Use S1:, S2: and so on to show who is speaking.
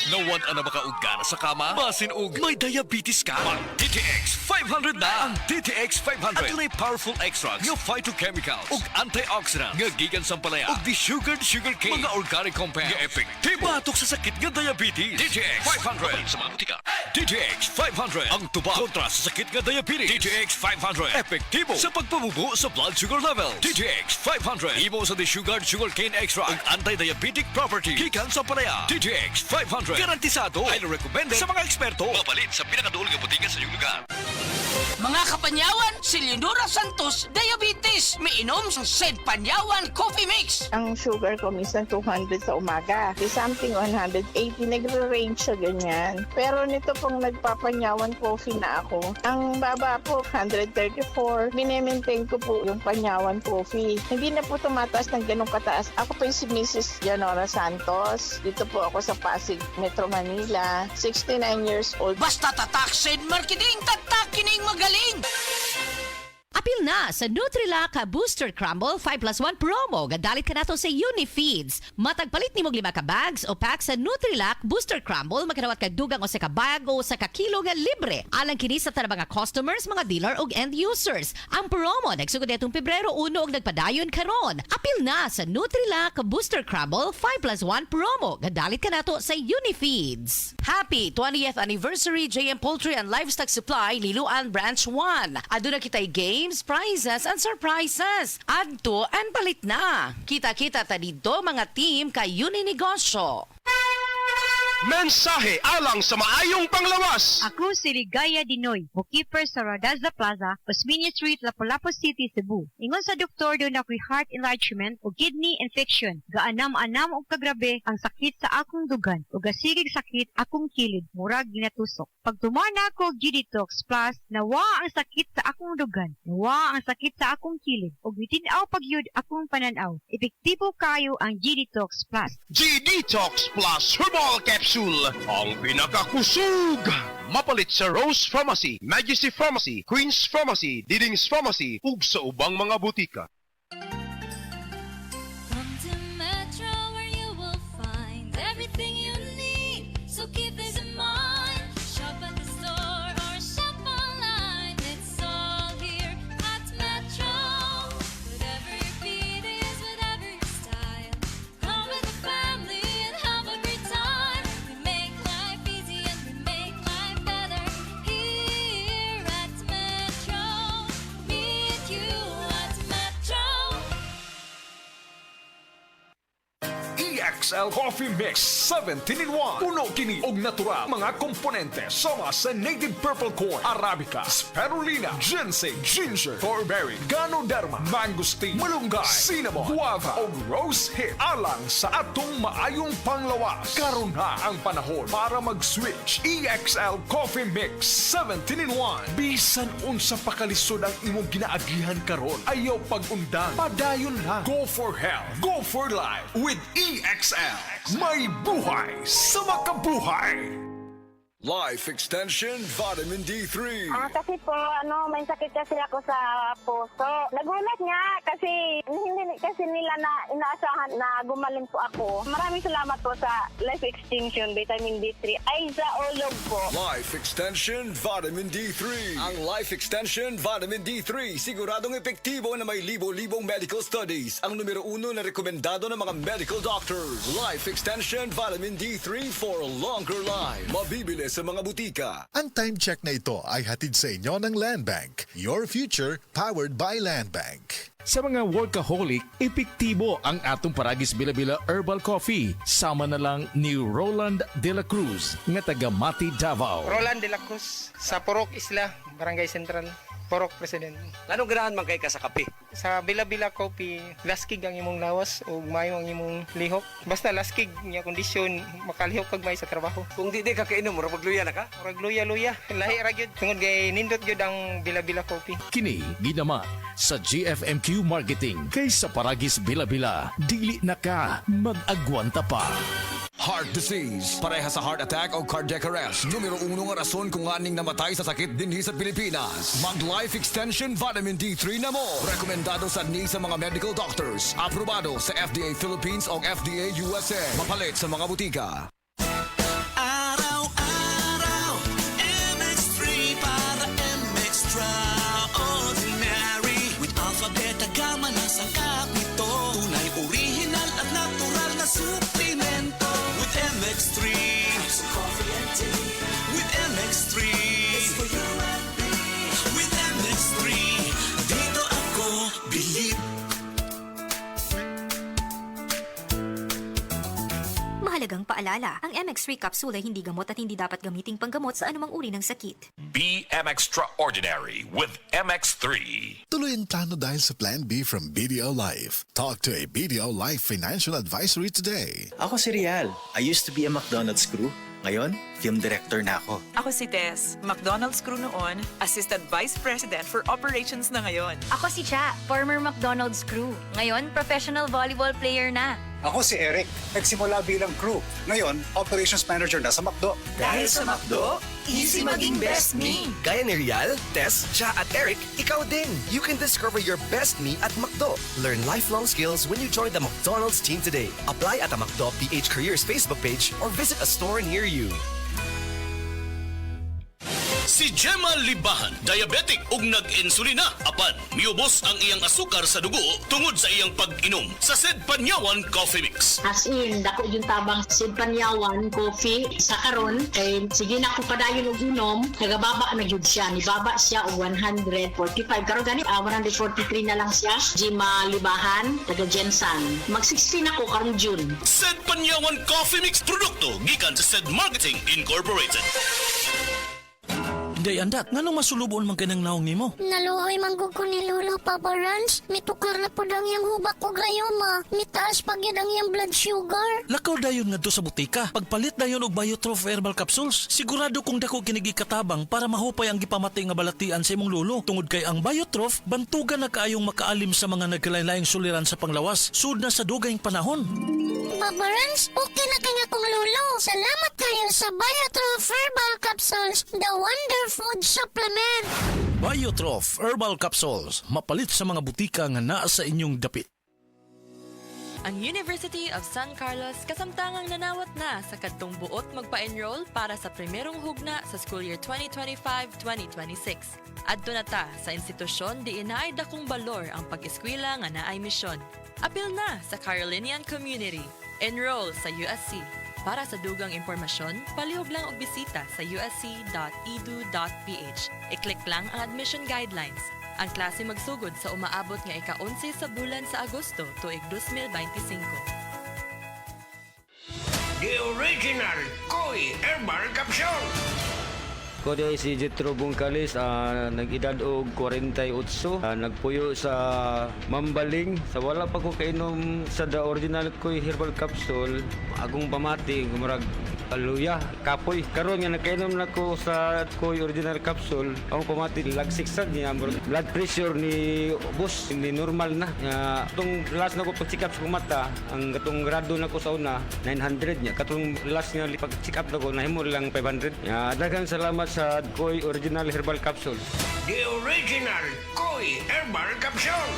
S1: Nawan na makaugana sa kama? Basin og may diabetes ka? Mag DTX 500 na! Ang DTX 500 adunay powerful extracts nga phytochemicals ug antioxidants nga gikan sa palaya ug desugared sugarcane mga organic compounds nga epektibo batok sa sakit nga diabetes. DTX 500 sa mga butika. DTX 500 ang tubag kontra sa sakit nga diabetes. DTX 500 epektibo sa pagpabubo sa blood sugar level. DTX 500 imo sa desugared sugarcane extract ug anti-diabetic property gikan sa palaya. DTX 500 garantisado highly recommended sa mga eksperto. Mapalit sa pinakaduol nga butika sa iyong lugar.
S2: Mga kapanyawan, si Leonora Santos, diabetes. Miinom sa Sed Panyawan Coffee Mix.
S3: Ang sugar ko minsan 200 sa umaga. May something 180, nagre-range siya ganyan. Pero nito pong nagpapanyawan coffee na ako, ang baba po 134. Minemaintain ko po yung panyawan coffee. Hindi na po tumataas ng ganong kataas. Ako po yung si Mrs. Leonora Santos. Dito po ako sa Pasig, Metro Manila. 69 years old.
S2: Basta tatak Sed Marketing, tatak kining magaling.
S4: Apil na sa Nutrilaka Booster Crumble 5+1 promo. Gadalit ka na to sa Unifeeds. Matagpalit ni mong 5 ka bags o pack sa Nutrilak Booster Crumble. Magkanawat ka dugang o sa ka bag o sa ka kilo nga libre. Alang kini sa tanang mga customers, mga dealer o end users. Ang promo nagsugod netong Pebrero 1 og nagpadayon karon. Apil na sa Nutrilak Booster Crumble 5+1 promo. Gadalit ka na to sa Unifeeds. Happy 20th Anniversary JM Poultry and Livestock Supply Liloan Branch 1. Aduna kitay games, prizes, and surprises. Adto and palit na. Kita-kita ta dito mga team kay Uninegosyo.
S5: Mensahe alang sa maayong panglawas.
S6: Ako si Ligaya Dinoy, bookkeeper sa Rodazza Plaza, Osmeña Street, Lapu-Lapu City, Cebu. Ingon sa doktor doon ako'y heart enlargement o kidney infection. Gaanam-anam o kagrabe ang sakit sa akong dugan o gasigig sakit akong kilid, murag ginatusok. Pag tumana ko G-Detox Plus, nawa ang sakit sa akong dugan, nawa ang sakit sa akong kilid o bitinaw pagyud akong pananaw. Epektibo kayo ang G-Detox Plus.
S5: G-Detox Plus Herbal Capsule, ang pinakakusog. Mapalit sa Rose Pharmacy, Majesty Pharmacy, Queen's Pharmacy, Diding's Pharmacy, ug sa ubang mga butika.
S7: Come to Metro where you will find everything you need. So keep this in mind. Shop at the store or shop online. It's all here at Metro. Whatever your beat is, whatever your style. Come with the family and have a great time. We make life easy and we make life better here at Metro. Meet you at Metro.
S8: EXL Coffee Mix 17-in-1. Puno kini og natural mga komponente sama sa native purple corn, arabica, spirulina, ginseng, ginger, thornberry, ganoderma, mangosteen, malunggay, cinnamon, guava ug rose hip. Alang sa atong maayong panglawas. Karon na ang panahon para mag-switch. EXL Coffee Mix 17-in-1. Bisan unsa pa kalisod ang imong ginaagihan karon, ayaw pag-undang. Padayon lang. Go for health. Go for life with EXL. May buhay sa makabuhay.
S1: Life Extension Vitamin D3.
S3: Kasi po, may sakit kasi ako sa puso. Nagulat nga kasi hindi kasi nila na inaasahan na gumaling po ako. Maraming salamat po sa Life Extension Vitamin D3. Ay, sa ulog po.
S1: Life Extension Vitamin D3. Ang Life Extension Vitamin D3 siguradong epektibo na may libo-libong medical studies. Ang numero 1 na rekomendado ng mga medical doctors. Life Extension Vitamin D3 for a longer life. Mabibili sa mga butika.
S9: Ang time check na ito ay hatid sa inyo ng Land Bank. Your future powered by Land Bank.
S10: Sa mga workaholic, epektibo ang atong Paragis Bila-Bila Herbal Coffee. Sama na lang ni Roland De La Cruz, nga taga Mati, Davao.
S11: Roland De La Cruz, sa Purok Isla, Barangay Central, Purok President.
S12: Anong ganahan man kay ka sa kape?
S11: Sa Bila-Bila Coffee, laskig ang imong lawas o mayo ang imong lihok. Basta laskig niya kondisyon, makalihok kag may sa trabaho.
S12: Kung di ka kainom, mura magluya na ka?
S11: Murag luya-luya, lahi ra gyud. Tungod kay nindot gyud ang Bila-Bila Coffee.
S10: Kini ginaman sa GFMQ Marketing. Kay sa Paragis Bila-Bila, dili na ka mag-agwanta pa.
S1: Heart disease, pareha sa heart attack o cardiac arrest. Numero 1 nga rason kung aning namatay sa sakit dinhi sa Pilipinas. Mag Life Extension Vitamin D3 na mo. Rekomendado sa mga medical doctors. Aprobado sa FDA Philippines o FDA USA. Mapalit sa mga butika.
S13: Mahalagang paalala, ang MX3 capsule ay hindi gamot at hindi dapat gamiting panggamot sa anumang uri ng sakit.
S14: Be extraordinary with MX3.
S9: Tuloy ang plano dahil sa Plan B from BDO Life. Talk to a BDO Life financial advisory today.
S15: Ako si Rial. I used to be a McDonald's crew. Ngayon, film director na ako.
S16: Ako si Tess, McDonald's crew noon, Assistant Vice President for Operations na ngayon.
S17: Ako si Cha, former McDonald's crew. Ngayon, professional volleyball player na.
S18: Ako si Eric, nagsimula bilang crew. Ngayon, operations manager na sa McDo.
S19: Dahil sa McDo, easy maging best me. Gaya ni Rial, Tess, Cha at Eric, ikaw din. You can discover your best me at McDo. Learn lifelong skills when you join the McDonald's team today. Apply at the McDo PH Careers Facebook page or visit a store near you.
S1: Si Gemma Libahan, diabetic ug nag-insulina. Apan, miubos ang iyang asukar sa dugo tungod sa iyang pag-inom sa Sed Panyawan Coffee Mix.
S20: As in, dako yung tabang Sed Panyawan Coffee sa karon kay sige na ko padayon og inom, nagababa na gyud siya. Nibaba siya og 145 karon gani 143 na lang siya. Gemma Libahan, taga Jensan. Mag-16 ako karong June.
S1: Sed Panyawan Coffee Mix produkto gikan sa Sed Marketing Incorporated.
S21: Day andat, nganong masulubon man kanang naong nimo?
S22: Naluoy manggug ko ni Lolo, Papa Rans. Mitukar na po ang iyang hubak ko gayoma. Mitaas pag yan ang iyang blood sugar.
S21: Lakaw dayon ngadto sa butika. Pagpalit dayon og Biotrof herbal capsules. Sigurado kung dako kinigi katabang para mahupay ang gipamatay nga balatian sa imong lolo. Tungod kay ang Biotrof, bantugan na kaayong makaalim sa mga nagkalain-laing suliran sa panglawas. Sud na sa dugayng panahon.
S22: Papa Rans, okay na kaya kong lolo. Salamat kayo sa Biotrof herbal capsules. The Wonder Food Supplement.
S21: Biotrof Herbal Capsules. Mapalit sa mga butika nga naa sa inyong dapit.
S23: Ang University of San Carlos kasamtangang nanawat na sa kadtong buot magpa-enroll para sa primerong hugna sa school year 2025-2026. Adto na ta sa institusyon di inaay dakong balor ang pag-eskwela nga naay misyon. Apil na sa Carolinian Community. Enroll sa USC. Para sa dugang impormasyon, palihog lang og bisita sa usc.edu.ph. I-click lang ang admission guidelines. Ang klase magsugod sa umaabot nga ika-11 sa bulan sa Agosto tuig 2025.
S24: The original Koi Herbal Capsule.
S25: Ko di si Jetro Bungkalis, nag-edad og 48, nagpuyo sa Mambaling. Sa wala pa ko kainom sa the original Koi Herbal Capsule, agong pamati, gumurag aluya, kapoy. Karon nga nakainom na ko sa Koi Original Capsule, akong pamati, lagsiksag niya, blood pressure ni boss, ni normal na. Itong last na ko pag-check up sa mata, ang katong grado na ko sa una, 900 niya. Katong last nga pag-check up na ko, nahimo lang 500. Daghang salamat sa Koi Original Herbal Capsule.
S24: The original Koi Herbal Capsule.